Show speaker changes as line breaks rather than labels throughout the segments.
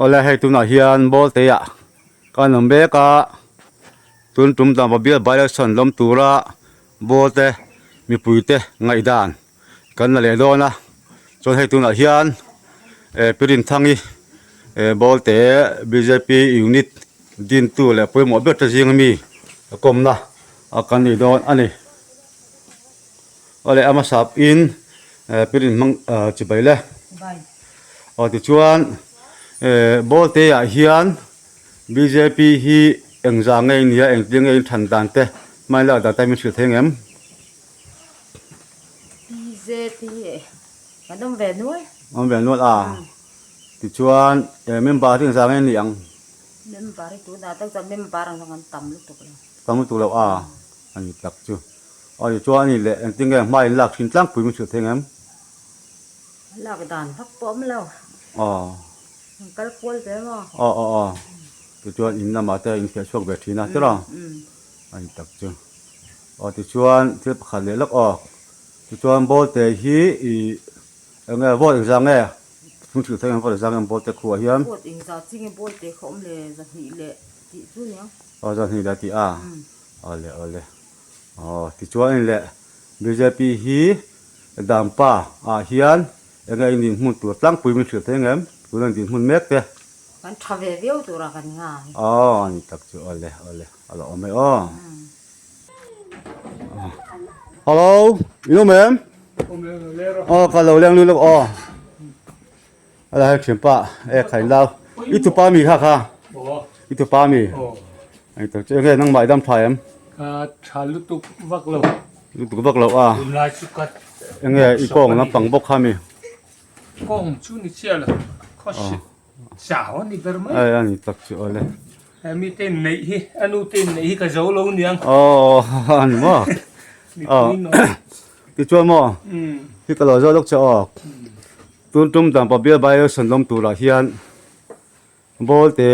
ole hay tu na hian bol te ya kan nombe ka tun tum ta babil election lom tura bol te mi pui te ngai dan kan na le do na chon hay tu na hian pirin thangi bol te BJP unit din tu le pui mo bet jing mi kom na akan ni don ani ole ama sap in pirin mang chibai le ti chuan bol te ya hian BJP hi engzang ngai nia engting ngai than dan te mai la da time sil thengem
BJP cái đông về nuôi
om ben lot ti chuan member thing sang ngai niang
member itu dah tak sampai member orang dengan tam lu tu kalau
kamu tu lo ani tak chu oi chuan ni le engting ngai mai lak sin tlang pui mi sil thengem
là cái đàn phát bom lâu cái cuốn thế mà
ti chuan in na ma te in fe chok be thina te ra ani tak chu ti chuan thil pakhat le lak ti chuan bol te hi ngai vote exam ngai phun sil thengem vote exam bol te khu hiam
bột in ra chính bột để không lệ ra hỉ lệ chị chú nhá
ra ni da ti ole ti chuan le BJP hi dampa hian ngai ni mun tu tlang pui mi sil thengem tunan din mun mek te
kan thave veo tu ra kan nga
ani tak chu ole alo ome hello you know ma'am kalau leng lu lo ala hai chimpa khai lao itu pa mi kha itu pa mi ai tak che ngai nang mai dam thai em
chalu tu vak lo
lu tu bak lo
lai chu kat
ngai I kong na pang bok kha mi
kong chu ni chia la khoshi sao ni berma
ai ani tak chu ole
mi ten nei hi anu ten nei hi ka zo lo niang
ani mo
ni pin no
ti chuan mo hi ka lo zo lok cha tun tum dam pa bia bai san lom tu la hian bol te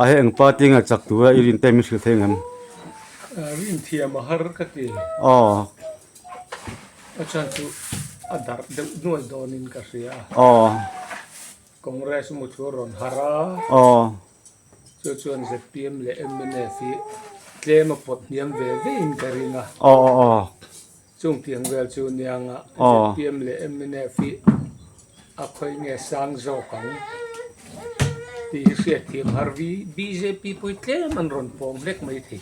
a heng party nga chak tu a irin te mi sil thengam
rin thia ma har ka ti achan chu adar de nuai donin ka ria congress mu chu ron hara chu chuan ZPM le MNF tlema pot niam ve ve in karinga chung tiang vel chu nianga ZPM le MNF a khoi nge sang zo kang ti sia thiam harvi BJP pui tle man ron pom lek mai thi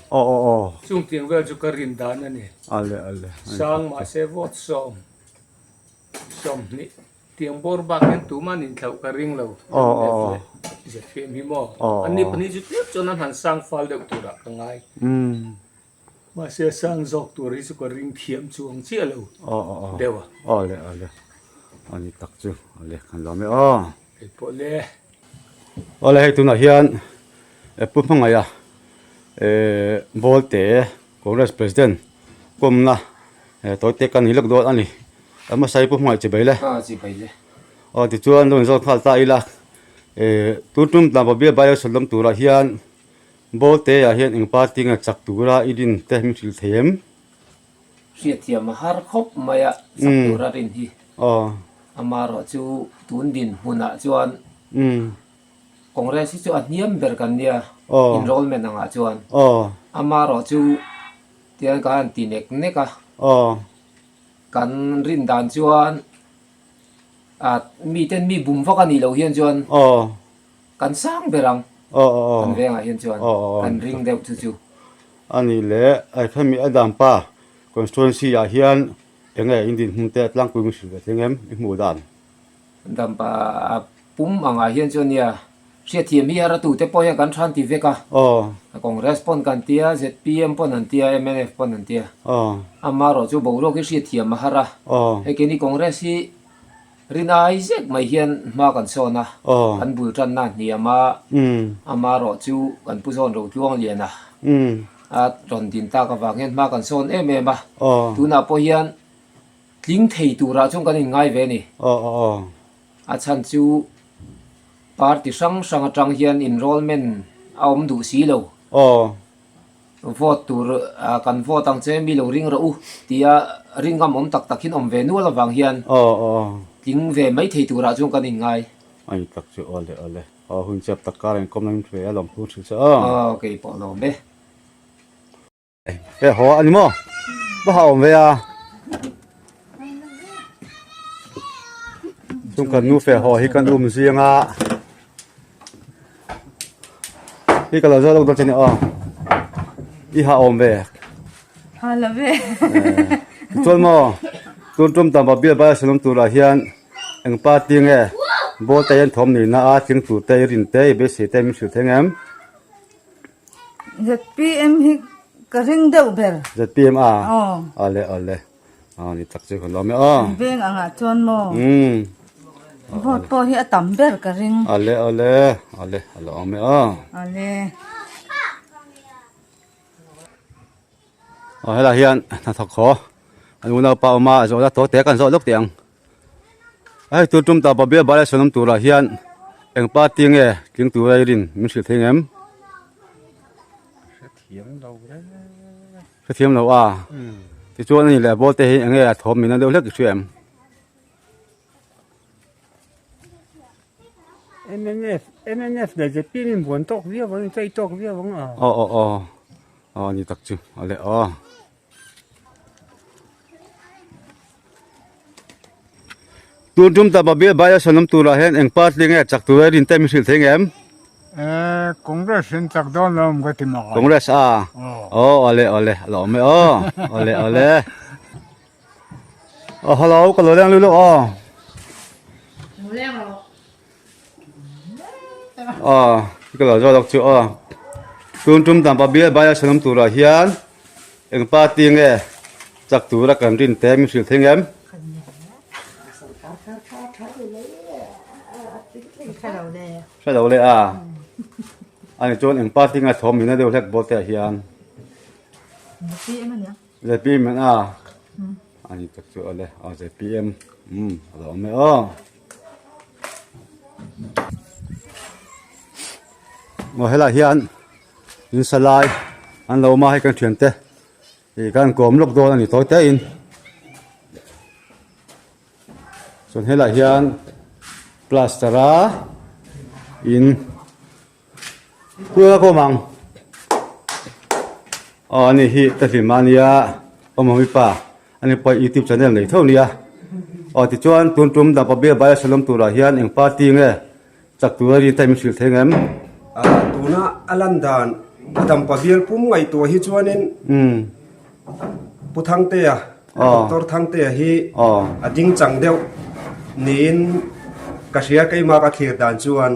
chung tiang vel chu karin dan ani
ale
sang ma se vot som ni tiang bor bak en tu man in thau ka ring lo ZPM hi mo ani pani ju tlep chonan han sang fal de tu ra ka ngai ma se sang zok tu ri su ka ring thiam chuang chi lo dewa
ole ani tak chu ole kan lo me
po le
ole hay tu na hian pu phanga ya bol te congress president komna to te kan hilak do ani ama sai pu phanga che baile
chi bai le
ti chuan don zo khal ta ila tutum ta ba bia bai solom tura hian bol te ya hian ing party nga chak tura idin te mi sil them
ria thiam har khop maya saktura rin hi amaro chu tun din huna chuan congress chu atniam ber kan nia enrollment anga chuan amaro chu tian kan tinek neka kan rin dan chuan mi ten mi bum vaka ni lo hian chuan kan sang berang kan venga hian chuan kan ring deuh chu
ani le ai khami adam pa constituency ya hian engai indin hunte tlang pui musil ve thengem I mu dan
dampa pum anga hian chuan nia ria thiam hi ara tu te po hian kan than ti veka congress pon kan tia ZPM pon an tia MNF pon an tia amaro chu boro ki ria thiam hara ekeni congress hi rina isaac mai hian ma kan sona an bul tan na niama amaro chu kan pu zon ro tuang liana at ron din ta ka wanghen ma kan son ma tuna po hian tling thei tura chung kan in ngai ve ni a chan chu party sang atang hian enrollment aum du si lo vote tur kan vote ang che mi lo ring ra tia ring am om tak takin om ve nu la wang hian ting ve mai thei tura chung kan in ngai
ai tak chu ole hun chep tak ka ren kom nam thwe lom pu chu cha
cái bộ nó bé
e ho ani mo ba ha om ve a tum kan nu fe ho hi kan zianga hi ka la zo lo do chani i ha om ve
ha la ve
chol mo tun tum tam ba bia ba salom tu la hian eng pa tinge bo te yan thom ni na a thing tu te rin te be se te mi su thengam
ZPM hi ka ring deuh ber
ZPM a
oh
ale ni tak chu kon lo me
veng anga chon mo vote po hi atam ber ka ring
ale me
ale
hela hian na thak kho anu na pa ma zo la to te kan zo lok tiang ai tu tum ta ba bia ba la sonam tu la hian eng pa tinge king tu rai rin mi su thengam thiam lo a ti chuan ni le bo te hi enge a thom min na deuh lek chu em
MNF là rất pin muốn tóc vía vẫn chơi tóc vía vẫn
ni tak chu ale tu tum ta ba bia ba la sonam tu la hian eng pa tinge chak tu rai rin te mi su thengam
Congress sen chắc đó là một cái tìm mà
Congress ale lo me ale hello ka lo lang lu lo cái lo zo lok chu tun tum tam pa bia ba ya sanam tu ra hian eng pa tinge chak tu ra kan rin te mi sil thengam sa lo le ani chon eng pa tinga thom mi na deuh lek bo te hian
ZPM ania
ZPM ani tak chu ale ZPM lo me ngo hela hian in salai an lo ma hai kan thian te e kan kom lok do ani to te in son hela hian plastera in kuya ko mang ani hi ta mania omomi pa ani pa YouTube channel nei tho nia ti chuan tun tum da pa be ba salom tu ra hian eng pa ti nge chak tu ri time sil thengam
tuna alandan adam pabial pum ngai to hi chuanin puthang te doctor thang te hi ading chang deu nin kasia kai ma ka thir dan chuan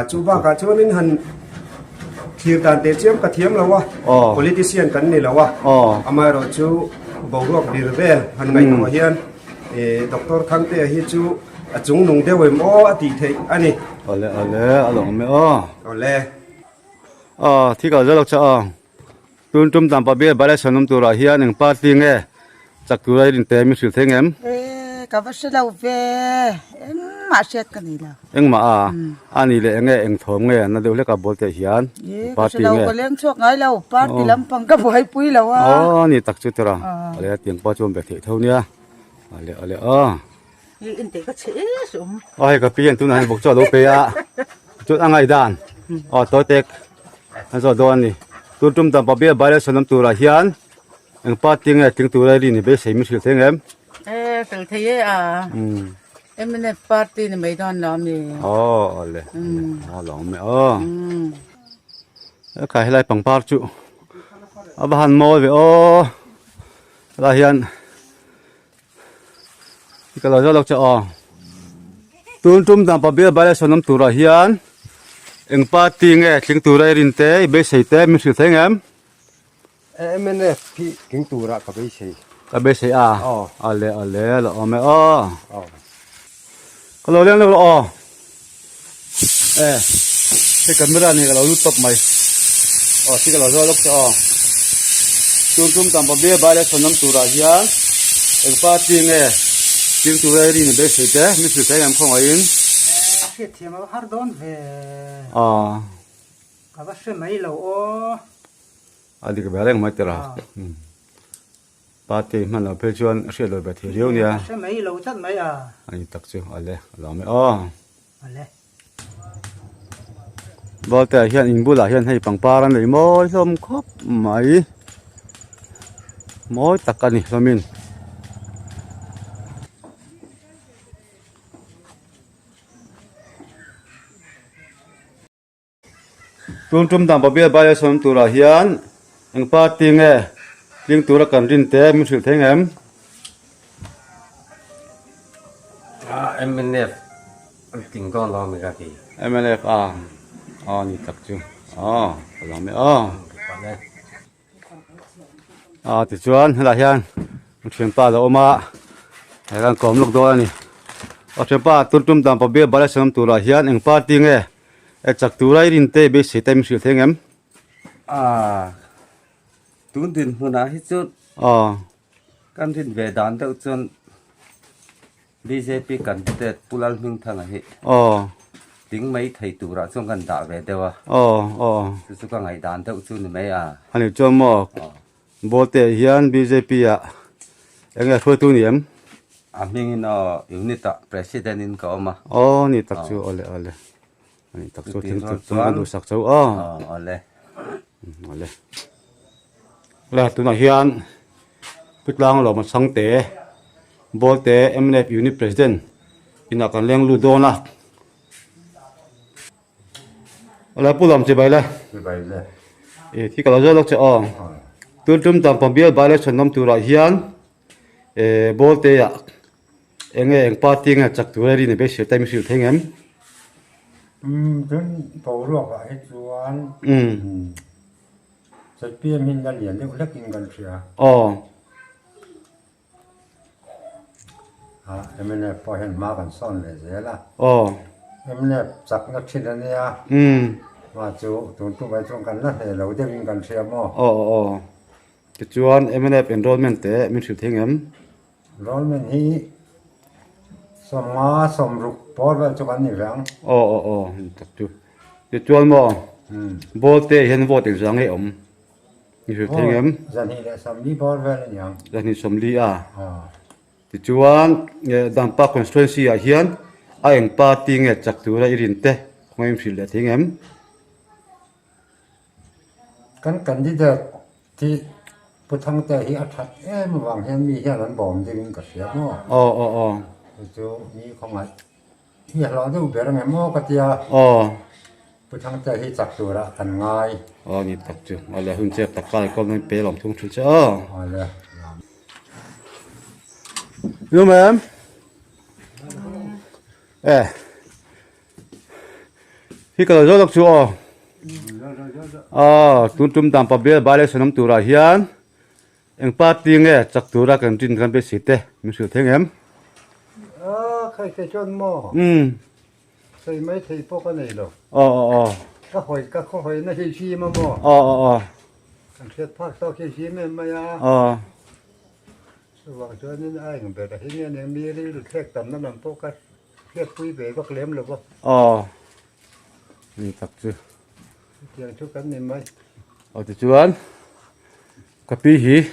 chu ba ka chuanin han thir dan te chiam ka thiam lawa politician kan ni lawa amai ro chu bogok birbe han ngai to hian doctor thang te hi chu chung nung de wem ati thei ani
ale alo me
ole
thi ka zo lok cha tun tum tam pa be ba la sanam tu ra hian eng pa ti nge chak tu rai rin te mi sil thengam
ka va se lau ve ma set ka ni la
eng ma ani le enge eng thom nge na deuh le ka bol te hian
pa ti nge ko leng chok ngai lau pa ti lam pang ka boi pui lawa
ni tak chu tera ale tiang pa chom be the tho nia ale
hi in te ka che sum
ka pian tu na bok cho lo pe a chu angai dan to tek an zo don ni tu tum tam pa be ba le sanam tu ra hian eng pa tinge ting tu ra ri ni be sei mi sil thengam
tel thei MNF party ni mai don nam ni
ale lo me ka helai pang par chu abahan mo ve la hian ka lo zo lok cha tun tum tam pa be ba le sonam tu ra hian eng pa tinge tling tu ra rin te be sei te mi sil thengam
MNF ki king tura ka be sei
ka be sei ale lo me ka lo leng lo cái camera này là lúc top mày thì cái là do lúc cho chúng chúng ta bảo ba lẽ phần năm tuổi ra hiền em ba tiếng tuổi ra đi để xử thế mình xử thế em không ai in
cái thiam mà har don về cái bác sĩ mấy lâu
đi cái bé này mấy tera party man lo pe chuan hriat lo be thi riu nia
sẽ mấy lâu chắc mấy à
ani tak chu ale lo me
à lẽ
bol te hian in bula hian hei pangpar an lei mawi hlom khop mai mawi tak ani hlomin tum dam pa bia ba som tura hian eng party nge ting tura kan rin te mi thil theng em
MNF tình con lo mình ra kì
MLF ni tak chu lo me ti chuan hela hian thing pa lo oma heran kom lok do ani thing pa tum dam pa bia ba som tura hian eng party nge chak turai rin te be se tem thil theng em
tuấn tin hôm nay hết chút căn tin về đàn đâu chọn BJP candidate pulal minh thằng ấy tiếng mấy thầy tụ ra trong gần đảo về đâu số cái ngày đàn đâu chọn mấy
ani cho mo bote hian BJP enge phơi tu niệm
mình nó unit president in có mà
ni tak chu ole ani tak chu tin tu du sak chu
ole
ole la tu na hian pitlang lo ma sang te bote MNF unit president ina kan leng lu do na ala pulam che bai la thi ka lo zo lok che tum tam pam bial bai la chon nam tu ra hian bote ya eng party nga chak tu ri ne be se time sil theng em
đến bầu ruộng vậy chuan sai pia min đã liền được lắc in gần xia em này phải hiện ma gần son để dễ là em này chặt nó chín anh nha mà chú tụi bay trong gần đó thì lâu được in gần xia mà
cái chuan MNF enrollment te min sil theng em
rồi mình hi som rục bỏ vào cho anh rằng
tak chu cái chuan mo bote hian vote exam nge om ni sil theng em
dân hi lại som đi bỏ vào nhàng
dan ni somli ti chuan dampa constituency hian eng party nge chak tu ra irin te khoim sil le theng em
kan đi được thì bút thằng tệ hi thật em vàng hem mi hian anh bom đi in cả xia mà chú ni không ai hi lo du be ra ngemo ka tia bút thằng tệ hi chặt tu ra kan ngai
ni tak chu ala hun che tak kai ko nei pe lom thung thu cha
le
yo ma'am hi ka zo lok chu tum tam pa bel ba le sanam tu ra hian eng party nge chak tu ra kan tin kan be si te mi su theng em
khai cái chôn mò xây mấy thầy bố cái này rồi các hồi nó khi chi mà mò thằng xét phát sau khi chi mà mày vâng cho nên ai cũng biết là hiện nay mi đi được thét tầm nó làm bố cái thét quý về bác lém được không
ni tak chu
tiền chút cái này mấy
ti chuan kapi hi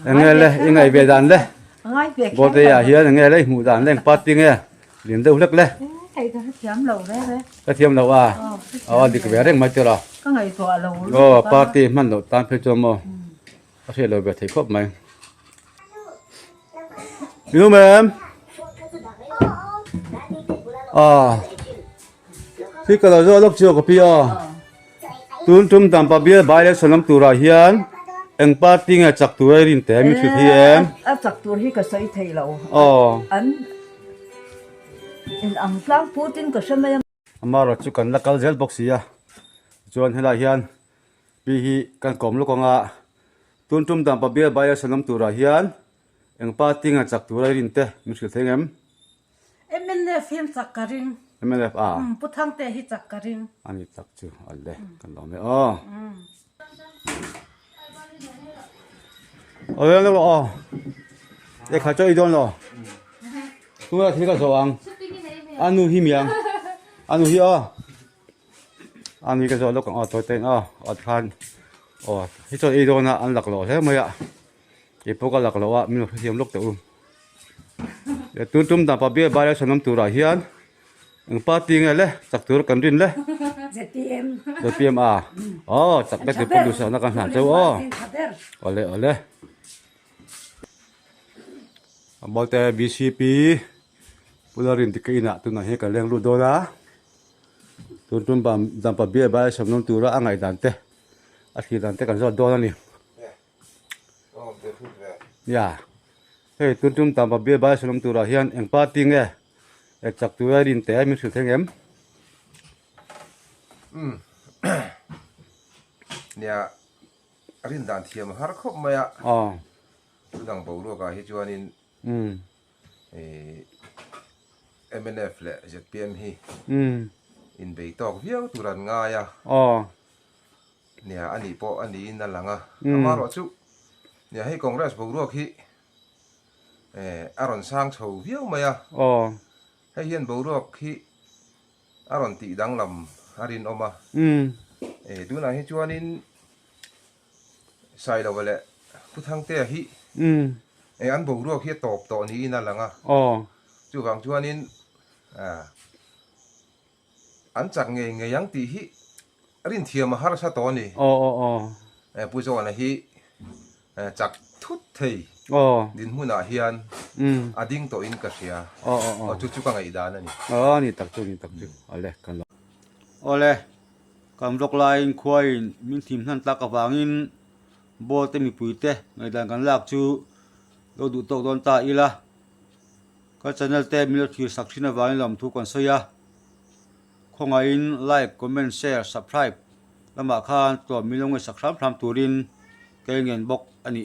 nge le ingai ve dan le
ngay việc
bote ya hian nge le mu dan leng party nge lin deuh lek le
thầy ta thiam lâu đấy đấy
ka thiam lo dik ve reng mai te ra
cái ngày thọ lâu
party man lo tan phe cho mo a se lo be thei khop mai you ma'am khi ka lo zo lok chu kapi tum tam pa bia bai le sanam tu ra hian eng party nga chak tu rin te mi thu thi em
chak tu hi ka sai thei lo an in ang tlang putin ka samay
amaro chu kan lakal zel box ya chuan hela hian bi hi kan kom lo konga tum tam pa bia bai le sanam tu ra hian eng party nga chak tu rin te mi thu theng em
MNF phim chakaring
MLF
puthang te hi chakaring
ani tak chu alle kan lo me lo e kha cho idon lo tu la thi ka so ang anu hi miang anu hi ani ka so lo kan to ten at khan hi cho idon na an lak lo he maya cái phố cái lạc lâu à mình hiểm lúc tiểu để tuân tum tạm bia ba lê sân tu ra hiền anh pa tiếng này lẽ chắc tu cần rin lẽ
ZPM.
ZPM à chắc cái tu producer nó cần sản châu ole bảo te BCP pularin tikai na tu na he ka leng lu do na tun tạm bia ba lê sân tu ra angai dan te a khi dan te kan zo do na ni ya hey tun tạm bia ba lê sân tu ra hiền anh pa tiếng nghe chắc tu rin te mi su theng em
nia rin dan thiam har khop maya dang bo ro ka hi chuanin MNF le ZPM hi in bei tok viau turan nga ya nia ani po ani na langa amaro chu nia hi congress bo ro hi aron sang chho viau maya hay hian bo ro hi aron ti dang lam arin oma tu na hi chuanin sai lo wale puthang te hi an bo ro hi top to ni na langa chu wang chuanin an chak nge yang ti hi rin thiam har sa to ni pu zo na hi chak thut thei din huna hian ading to in ka sia chu ka ngai da na ni
ni tak chu ole kan lo ole kam lok lain khoi min thim han tak awangin bo te mi puite ngai dan kan lak chu lo du tok don ta ila ka channel te mi thir saksina wangin lam thu kon soya khongain like comment share subscribe lama khan to milong sakram tham turin ke ngen bok ani